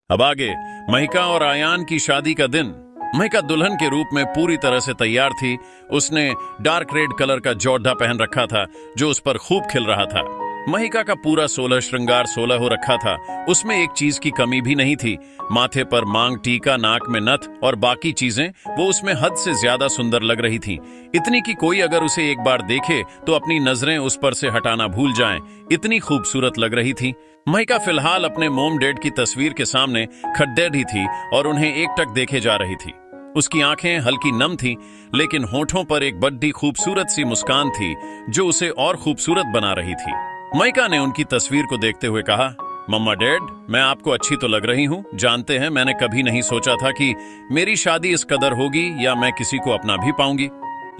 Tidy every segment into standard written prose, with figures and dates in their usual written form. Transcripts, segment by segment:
अब आगे महिका और आयान की शादी का दिन। महिका दुल्हन के रूप में पूरी तरह से तैयार थी। उसने डार्क रेड कलर का जोड़ा पहन रखा था जो उस पर खूब खिल रहा था। महिका का पूरा 16 श्रृंगार 16 हो रखा था। उसमें एक चीज की कमी भी नहीं थी। माथे पर मांग टीका, नाक में नथ और बाकी चीजें वो उसमें हद से ज्यादा सुंदर लग रही थीं। इतनी कि कोई अगर उसे एक बार देखे तो अपनी नजरें उस पर से हटाना भूल जाएं। इतनी खूबसूरत लग रही थी। महिका फिलहाल अपने मोम डैड की तस्वीर के सामने खड़े थी और उन्हें एकटक देखे जा रही थी। उसकी आंखें हल्की नम थीं, लेकिन होठों पर एक बड़ी खूबसूरत सी मुस्कान थी जो उसे और खूबसूरत बना रही थी। महिका ने उनकी तस्वीर को देखते हुए कहा, मम्मा डैड, मैं आपको अच्छी तो लग रही हूँ। जानते हैं, मैंने कभी नहीं सोचा था कि मेरी शादी इस कदर होगी या मैं किसी को अपना भी पाऊंगी।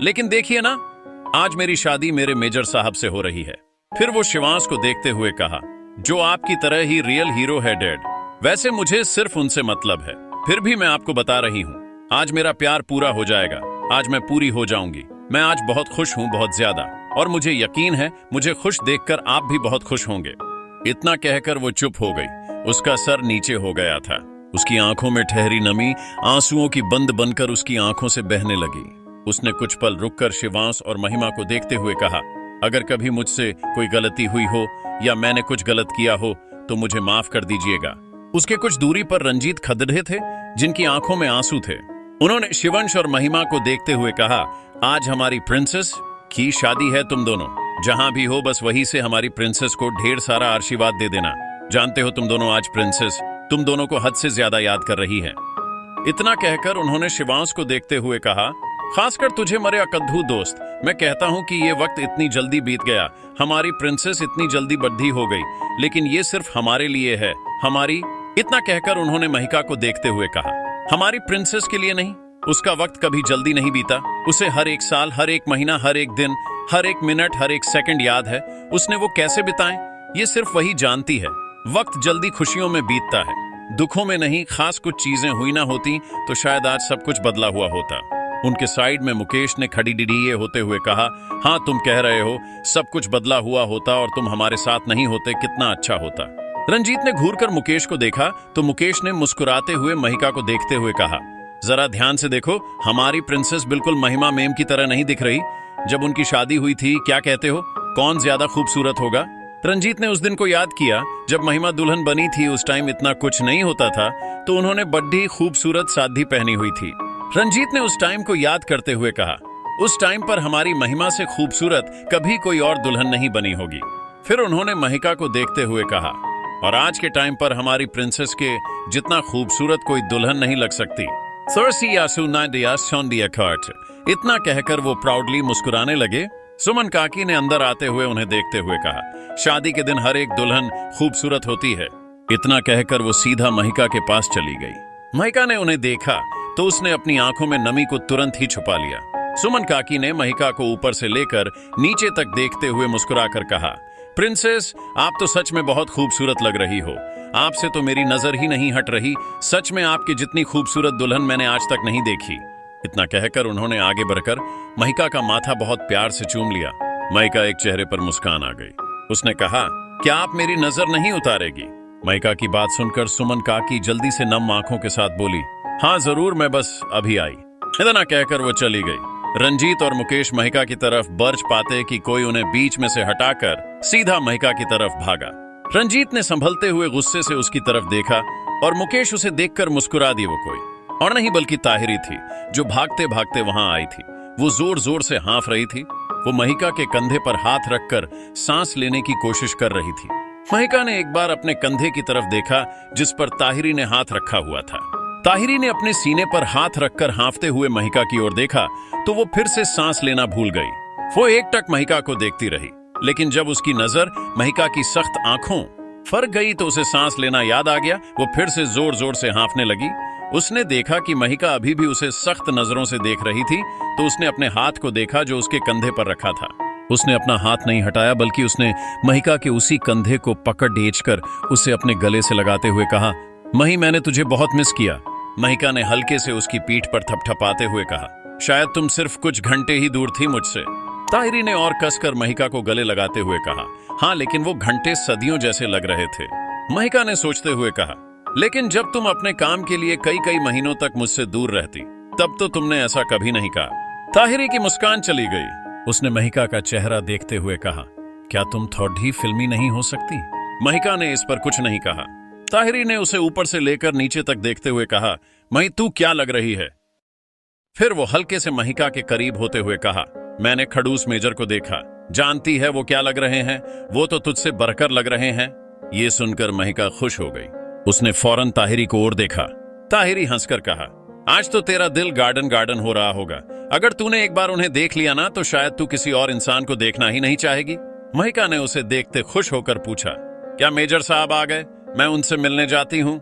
लेकिन देखिए ना, आज मेरी शादी मेरे मेजर साहब से हो रही है। फिर वो शिवांश को देखते हुए कहा, जो आपकी तरह ही रियल हीरो है डैड। वैसे मुझे सिर्फ उनसे मतलब है, फिर भी मैं आपको बता रही हूँ, आज मेरा प्यार पूरा हो जाएगा। आज मैं पूरी हो जाऊंगी। मैं आज बहुत खुश हूँ, बहुत ज्यादा, और मुझे यकीन है मुझे खुश देखकर आप भी बहुत खुश होंगे। इतना कहकर वो चुप हो गई। उसका सर नीचे हो गया था। उसकी आंखों में ठहरी नमी आंसुओं की बंद बनकर उसकी आंखों से बहने लगी। उसने कुछ पल रुककर शिवांश और महिमा को देखते हुए कहा, अगर कभी मुझसे कोई गलती हुई हो या मैंने कुछ गलत किया हो तो मुझे माफ कर दीजिएगा। उसके कुछ दूरी पर रंजीत खड़े थे, जिनकी आंखों में आंसू थे। उन्होंने शिवंश और महिमा को देखते हुए कहा, आज हमारी प्रिंसेस की शादी है। तुम दोनों जहां भी हो बस वहीं से हमारी प्रिंसेस को ढेर सारा आशीर्वाद दे देना। जानते हो तुम दोनों आज प्रिंसेस तुम दोनों को हद से ज्यादा याद कर रही हैं। इतना कहकर उन्होंने शिवांश को देखते हुए कहा, खासकर तुझे मेरे अकद्भुत दोस्त, मैं कहता हूं कि ये वक्त इतनी जल्दी बीत गया। हमारी प्रिंसेस इतनी जल्दी बड़ी हो गई, लेकिन ये सिर्फ हमारे लिए है। हमारी इतना कहकर उन्होंने महिका को देखते हुए कहा, हमारी प्रिंसेस के लिए नहीं। उसका वक्त कभी जल्दी नहीं बीता। उसे हर एक साल, हर एक महीना, हर एक दिन, हर एक मिनट, हर एक सेकंड याद है। उसने वो कैसे बिताएं, ये सिर्फ वही जानती है। वक्त जल्दी खुशियों में बीतता है, दुखों में नहीं। खास कुछ चीजें हुई ना होती तो शायद आज सब कुछ बदला हुआ होता। उनके साइड में मुकेश ने खड़ी डिडीए होते हुए कहा, हाँ तुम कह रहे हो, सब कुछ बदला हुआ होता और तुम हमारे साथ नहीं होते, कितना अच्छा होता। रंजीत ने घूरकर मुकेश को देखा तो मुकेश ने मुस्कुराते हुए महिका को देखते हुए कहा, जरा ध्यान से देखो, हमारी प्रिंसेस बिल्कुल महिमा मेम की तरह नहीं दिख रही। जब उनकी शादी हुई थी, क्या कहते हो, कौन ज्यादा खूबसूरत होगा? रंजीत ने उस दिन को याद किया जब महिमा दुल्हन बनी थी। उस टाइम इतना कुछ नहीं होता था तो उन्होंने बड़ी खूबसूरत साड़ी पहनी हुई थी। रंजीत ने उस टाइम को याद करते हुए कहा, उस टाइम पर हमारी महिमा से खूबसूरत कभी कोई और दुल्हन नहीं बनी होगी। फिर उन्होंने महिका को देखते हुए कहा, और आज के टाइम पर हमारी प्रिंसेस के जितना खूबसूरत कोई दुल्हन नहीं लग सकती। इतना कहकर वो प्राउडली मुस्कुराने लगे। सुमन काकी ने अंदर आते हुए उन्हें देखते हुए कहा, शादी के दिन हर एक दुल्हन खूबसूरत होती है। इतना कहकर वो सीधा महिका के पास चली गई। महिका ने उन्हें देखा तो उसने अपनी आंखों में नमी को तुरंत ही छुपा लिया। सुमन काकी ने महिका को ऊपर से लेकर नीचे तक देखते हुए मुस्कुराकर कहा, प्रिंसेस, आप तो सच में बहुत खूबसूरत लग रही हो। आपसे तो मेरी नजर ही नहीं हट रही। सच में आपकी जितनी खूबसूरत दुल्हन मैंने आज तक नहीं देखी। इतना कहकर उन्होंने आगे बढ़कर महिका का माथा बहुत प्यार से चूम लिया। महिका एक चेहरे पर मुस्कान आ गई। उसने कहा, क्या आप मेरी नजर नहीं उतारेगी? महिका की बात सुनकर सुमन काकी जल्दी से नम आंखों के साथ बोली, हाँ जरूर, मैं बस अभी आई। इतना कहकर वो चली गई। रंजीत और मुकेश महिका की तरफ बर्च पाते कि कोई उन्हें बीच में से हटाकर सीधा महिका की तरफ भागा। रंजीत ने संभलते हुए गुस्से से उसकी तरफ देखा और मुकेश उसे देखकर मुस्कुरा दी। वो कोई और नहीं बल्कि ताहिरी थी जो भागते भागते वहां आई थी। वो जोर जोर से हाँफ रही थी। वो महिका के कंधे पर हाथ रखकर सांस लेने की कोशिश कर रही थी। महिका ने एक बार अपने कंधे की तरफ देखा जिस पर ताहिरी ने हाथ रखा हुआ था। ताहिरी ने अपने सीने पर हाथ रखकर हाँफते हुए महिका की ओर देखा तो वो फिर से सांस लेना भूल गई। वो एकटक महिका को देखती रही, लेकिन जब उसकी नजर महिका की सख्त आंखों फर गई तो उसे सांस लेना याद आ गया। वो फिर से जोर जोर से हाँफने लगी। उसने देखा कि महिका अभी भी उसे सख्त नजरों से देख रही थी तो उसने अपने हाथ को देखा जो उसके कंधे पर रखा था। उसने अपना हाथ नहीं हटाया बल्कि उसने महिका के उसी कंधे को पकड़ डेंचकर उसे अपने गले से लगाते हुए कहा, मही, मैंने तुझे बहुत मिस किया। महिका ने हल्के से उसकी पीठ पर थपथपाते हुए कहा, शायद तुम सिर्फ कुछ घंटे ही दूर थी मुझसे। ताहिरी ने और कसकर महिका को गले लगाते हुए कहा, हाँ लेकिन वो घंटे सदियों जैसे लग रहे थे। महिका ने सोचते हुए कहा, लेकिन जब तुम अपने काम के लिए कई कई महीनों तक मुझसे दूर रहती तब तो तुमने ऐसा कभी नहीं कहा। ताहिरी की मुस्कान चली गई। उसने महिका का चेहरा देखते हुए कहा, क्या तुम थोड़ी फिल्मी नहीं हो सकती? महिका ने इस पर कुछ नहीं कहा। ताहिरी ने उसे ऊपर से लेकर नीचे तक देखते हुए कहा, मही तू क्या लग रही है? फिर वो हल्के से महिका के करीब होते हुए कहा, मैंने खड़ूस मेजर को देखा, जानती है वो क्या लग रहे हैं? वो तो तुझसे बढ़कर लग रहे हैं। ये सुनकर महिका खुश हो गई। उसने फौरन ताहिरी को और देखा। ताहिरी हंसकर कहा, आज तो तेरा दिल गार्डन गार्डन हो रहा होगा। अगर तूने एक बार उन्हें देख लिया ना तो शायद तू किसी और इंसान को देखना ही नहीं चाहेगी। महिका ने उसे देखते खुश होकर पूछा, क्या मेजर साहब आ गए? मैं उनसे मिलने जाती हूँ।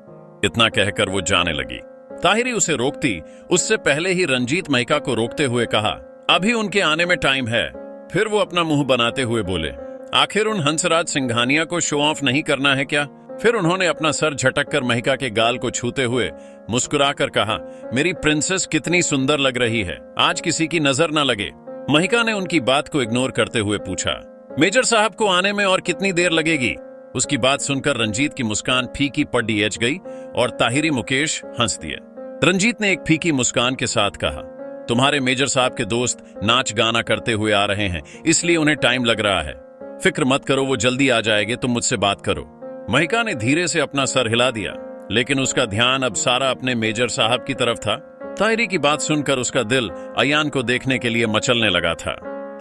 इतना कहकर वो जाने लगी। ताहिरी उसे रोकती उससे पहले ही रंजीत महिका को रोकते हुए कहा, अभी उनके आने में टाइम है। फिर वो अपना मुंह बनाते हुए बोले, आखिर उन हंसराज सिंघानिया को शो ऑफ नहीं करना है क्या? फिर उन्होंने अपना सर झटक कर महिका के गाल को छूते हुए मुस्कुराकर कहा, मेरी प्रिंसेस कितनी सुंदर लग रही है, आज किसी की नजर न लगे। महिका ने उनकी बात को इग्नोर करते हुए पूछा, मेजर साहब को आने में और कितनी देर लगेगी? उसकी बात सुनकर रंजीत की मुस्कान फीकी पड़ी एच गई और ताहिरी मुकेश हंस दिए। रंजीत ने एक फीकी मुस्कान के साथ कहा, तुम्हारे मेजर साहब के दोस्त नाच गाना करते हुए आ रहे हैं, इसलिए उन्हें टाइम लग रहा है। फिक्र मत करो, वो जल्दी आ जाएंगे, तुम मुझसे बात करो। महिका ने धीरे से अपना सर हिला दिया, लेकिन उसका ध्यान अब सारा अपने मेजर साहब की तरफ था। ताहिरी की बात सुनकर उसका दिल अयान को देखने के लिए मचलने लगा था।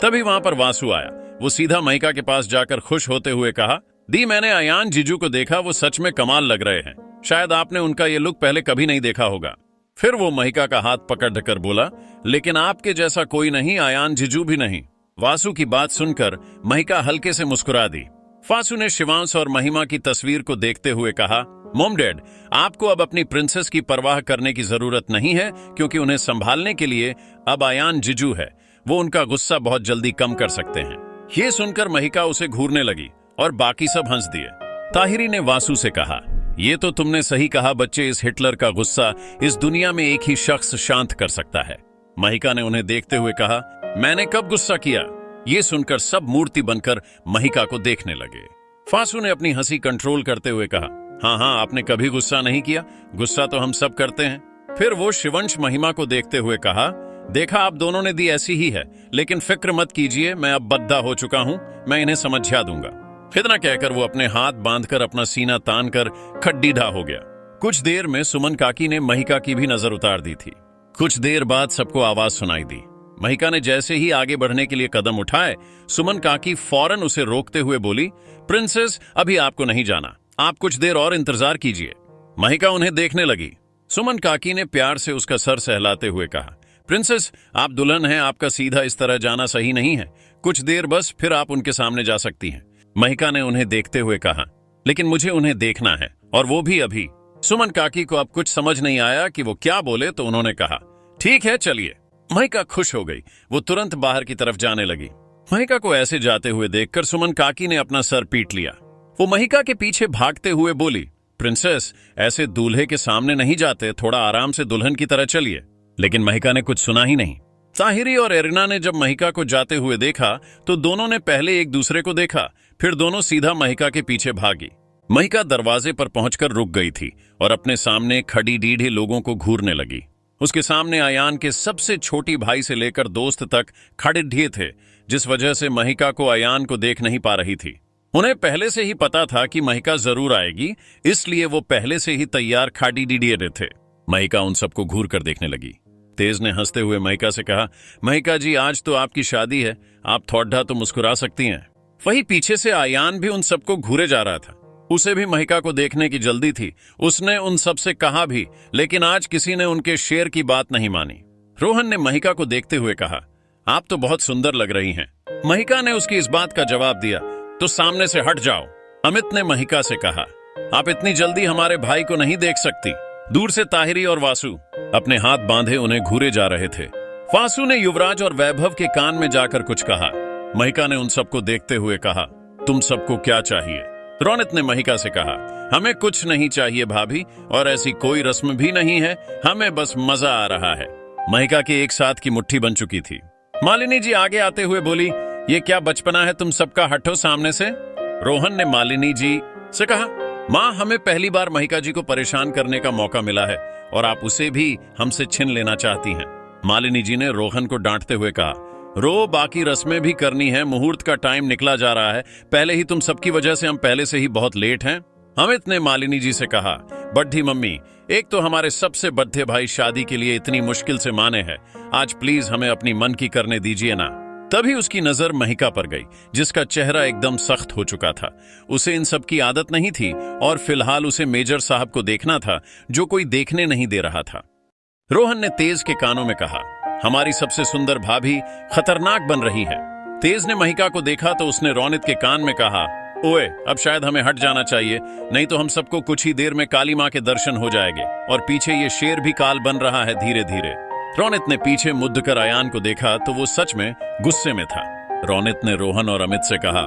तभी वहां पर वासु आया। वो सीधा महिका के पास जाकर खुश होते हुए कहा, दी मैंने अयान जीजू को देखा, वो सच में कमाल लग रहे हैं। शायद आपने उनका ये लुक पहले कभी नहीं देखा होगा। फिर वो महिका का हाथ पकड़ बोला, लेकिन आपके जैसा कोई नहीं, अयान जीजू भी नहीं। वासु की बात सुनकर महिका हल्के से मुस्कुरा दी। वासु ने शिवांश और महिमा की तस्वीर को देखते हुए कहा, मॉम डैड, आपको अब अपनी प्रिंसेस की परवाह करने की जरूरत नहीं है, क्योंकि उन्हें संभालने के लिए अब अयान जीजू है। वो उनका गुस्सा बहुत जल्दी कम कर सकते हैं। ये सुनकर महिका उसे घूरने लगी और बाकी सब हंस दिए। ताहिरी ने वासु से कहा, ये तो तुमने सही कहा बच्चे, इस हिटलर का गुस्सा इस दुनिया में एक ही शख्स शांत कर सकता है। महिका ने उन्हें देखते हुए कहा, मैंने कब गुस्सा किया? ये सुनकर सब मूर्ति बनकर महिका को देखने लगे। फासु ने अपनी हंसी कंट्रोल करते हुए कहा, हाँ, आपने कभी गुस्सा नहीं किया, गुस्सा तो हम सब करते हैं। फिर वो शिवंश महिमा को देखते हुए कहा, देखा आप दोनों ने दी ऐसी ही है, लेकिन फिक्र मत कीजिए, मैं अब बद्दा हो चुका हूं, मैं इन्हें समझा दूंगा। इतना कहकर वो अपने हाथ बांधकर अपना सीना तान कर खड्डीढा हो गया। कुछ देर में सुमन काकी ने महिका की भी नजर उतार दी थी। कुछ देर बाद सबको आवाज सुनाई दी। महिका ने जैसे ही आगे बढ़ने के लिए कदम उठाए, सुमन काकी फौरन उसे रोकते हुए बोली, प्रिंसेस अभी आपको नहीं जाना, आप कुछ देर और इंतजार कीजिए। महिका उन्हें देखने लगी। सुमन काकी ने प्यार से उसका सर सहलाते हुए कहा, प्रिंसेस आप दुल्हन हैं, आपका सीधा इस तरह जाना सही नहीं है, कुछ देर बस, फिर आप उनके सामने जा सकती हैं। महिका ने उन्हें देखते हुए कहा, लेकिन मुझे उन्हें देखना है, और वो भी अभी। सुमन काकी को अब कुछ समझ नहीं आया कि वो क्या बोले, तो उन्होंने कहा, ठीक है चलिए। महिका खुश हो गई। वो तुरंत बाहर की तरफ जाने लगी। महिका को ऐसे जाते हुए देखकर सुमन काकी ने अपना सर पीट लिया। वो महिका के पीछे भागते हुए बोली, प्रिंसेस ऐसे दूल्हे के सामने नहीं जाते, थोड़ा आराम से दुल्हन की तरह चलिए। लेकिन महिका ने कुछ सुना ही नहीं। ताहिरी और एरिना ने जब महिका को जाते हुए देखा तो दोनों ने पहले एक दूसरे को देखा, फिर दोनों सीधा महिका के पीछे भागी। महिका दरवाजे पर पहुंचकर रुक गई थी और अपने सामने खड़ी डीढ़े लोगों को घूरने लगी। उसके सामने अयान के सबसे छोटी भाई से लेकर दोस्त तक खड़े ढे थे, जिस वजह से महिका को अयान को देख नहीं पा रही थी। उन्हें पहले से ही पता था कि महिका जरूर आएगी, इसलिए वो पहले से ही तैयार खाड़ी डीडीए थे। महिका उन सबको घूर कर देखने लगी। तेज ने हंसते हुए महिका से कहा, महिका जी आज तो आपकी शादी है, आप थोड़ा तो मुस्कुरा सकती हैं। वही पीछे से अयान भी उन सबको घूरे जा रहा था। उसे भी महिका को देखने की जल्दी थी। उसने उन सबसे कहा भी, लेकिन आज किसी ने उनके शेर की बात नहीं मानी। रोहन ने महिका को देखते हुए कहा, आप तो बहुत सुंदर लग रही हैं। महिका ने उसकी इस बात का जवाब दिया, तो सामने से हट जाओ। अमित ने महिका से कहा, आप इतनी जल्दी हमारे भाई को नहीं देख सकती। दूर से ताहिरी और वासु अपने हाथ बांधे उन्हें घूरे जा रहे थे। वासु ने युवराज और वैभव के कान में जाकर कुछ कहा। महिका ने उन सबको देखते हुए कहा, तुम सबको क्या चाहिए? रौनक ने महिका से कहा, हमें कुछ नहीं चाहिए भाभी, और ऐसी कोई रस्म भी नहीं है, हमें बस मजा आ रहा है। महिका के एक साथ की मुट्ठी बन चुकी थी। मालिनी जी आगे आते हुए बोली, ये क्या बचपना है तुम सबका, हटो सामने से। रोहन ने मालिनी जी से कहा, माँ, हमें पहली बार महिका जी को परेशान करने का मौका मिला है और आप उसे भी हमसे छीन लेना चाहती हैं। मालिनी जी ने रोहन को डांटते हुए कहा, रो, बाकी रस्में भी करनी है, मुहूर्त का टाइम निकला जा रहा है, पहले ही तुम सबकी वजह से हम पहले से ही बहुत लेट हैं। अमित ने मालिनी जी से कहा, बड्ढी मम्मी, एक तो हमारे सबसे बड्ढे भाई शादी के लिए इतनी मुश्किल से माने हैं, आज प्लीज हमें अपनी मन की करने दीजिए ना। तभी उसकी नजर महिका पर गई, जिसका चेहरा एकदम सख्त हो चुका था। उसे इन सब की आदत नहीं थी और फिलहाल उसे मेजर साहब को देखना था, जो कोई देखने नहीं दे रहा था। रोहन ने तेज के कानों में कहा, हमारी सबसे सुंदर भाभी खतरनाक बन रही है। तेज ने महिका को देखा तो उसने रौनित के कान में कहा, ओए, अब शायद हमें हट जाना चाहिए, नहीं तो हम सबको कुछ ही देर में काली माँ के दर्शन हो जाएंगे और पीछे ये शेर भी काल बन रहा है धीरे धीरे। रौनित ने पीछे मुद्द कर अयान को देखा तो वो सच में गुस्से में था। रौनित ने रोहन और अमित से कहा,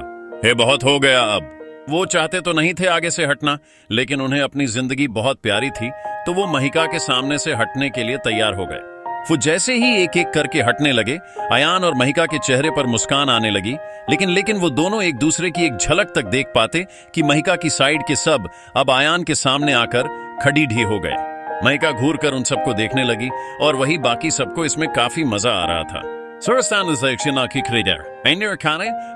हे, बहुत हो गया अब। वो चाहते तो नहीं थे आगे से हटना, लेकिन उन्हें अपनी जिंदगी बहुत प्यारी थी, तो वो महिका के सामने से हटने के लिए तैयार हो गए। वो जैसे ही एक एक करके हटने लगे, अयान और महिका के चेहरे पर मुस्कान आने लगी, लेकिन वो दोनों एक दूसरे की एक झलक तक देख पाते कि महिका की साइड के सब अब अयान के सामने आकर खड़ी ढी हो गए। महिका घूर कर उन सबको देखने लगी और वही बाकी सबको इसमें काफी मजा आ रहा था।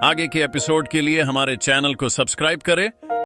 आगे के एपिसोड के लिए हमारे चैनल को सब्सक्राइब करें।